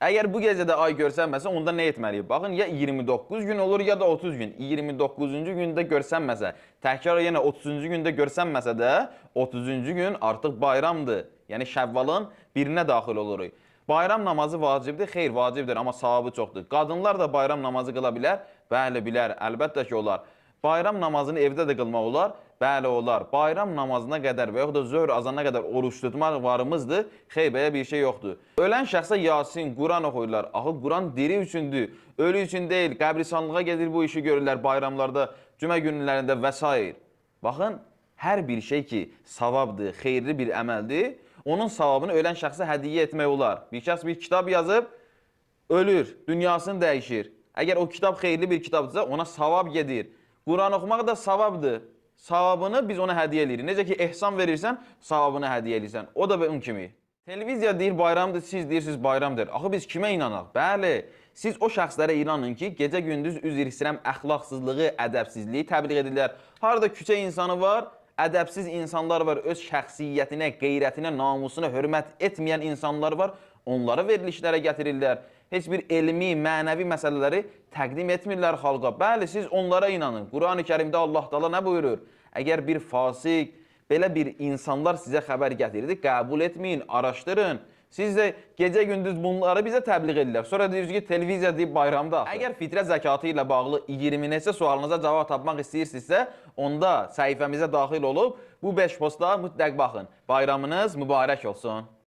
Əgər bu gecədə ay görsənməsə, onda nə etməliyik? Baxın, ya 29 gün olur, ya da 30 gün. 29-cu gündə görsənməsə, təkrar yenə 30-cu gündə görsənməsə də, 30-cu gün artıq bayramdır. Yəni Şəvvalın birinə daxil oluruq. Bayram namazı vacibdir? Xeyr, vacibdir, amma savabı çoxdur. Qadınlar da bayram namazı qıla bilər? Bəli, bilər, əlbəttə ki, olar. Bayram namazını evdə də qılmaq olar? Bəli, olar. Bayram namazına qədər və yaxud da zöhr azana qədər oruç tutmaq varımızdır? Xeyr, belə bir şey yoxdur. Ölən şəxsə Yasin, Quran oxuyurlar. Axı, Quran diri üçündür, ölü üçün deyil. Qəbristanlığa gedir bu işi görürlər bayramlarda, cümə günlərində və s. Baxın, hər bir şey ki, savabdır, xeyirli bir əməldir, onun savabını ölən şəxsə hədiyyə etmək olar. Bir şəxs bir kitab yazıb, ölür, dünyasını dəyişir. Əgər o kitab xeyirli bir kitabdırsa, ona savab gedir. Quran oxumaq da savabdır. Savabını biz ona hədiyyə edirik. Necə ki, ehsan verirsən, savabını hədiyyə edirsən. O da onun kimi. Televiziya deyir bayramdır, siz deyirsiniz bayramdır. Axı biz kimə inanaq? Bəli, siz o şəxslərə inanın ki, gecə-gündüz üzr istəyirəm əxlaqsızlığı, ədəbsizliyi təbliğ edirlər. Harada küçə insanı var, ədəbsiz insanlar var, öz şəxsiyyətinə, qeyrətinə, namusuna hörmət etməyən insanlar var. Onları verilişlərə gətirirlər. Heç bir elmi, mənəvi məsələləri təqdim etmirlər xalqa. Bəli, siz onlara inanın. Quran-ı Kərimdə Allah Taala nə buyurur? Əgər bir fasik, belə bir insanlar sizə xəbər gətirirdi, qəbul etməyin, araşdırın. Siz də gecə-gündüz bunları bizə təbliğ edirlər. Sonra deyirsiniz ki, televiziya deyib bayramda. Əgər fitrə zəkatı ilə bağlı 20 neçə sualınıza cavab tapmaq istəyirsinizsə, onda səhifəmizə daxil olub bu 5 posta mütləq baxın. Bayramınız mübarək olsun.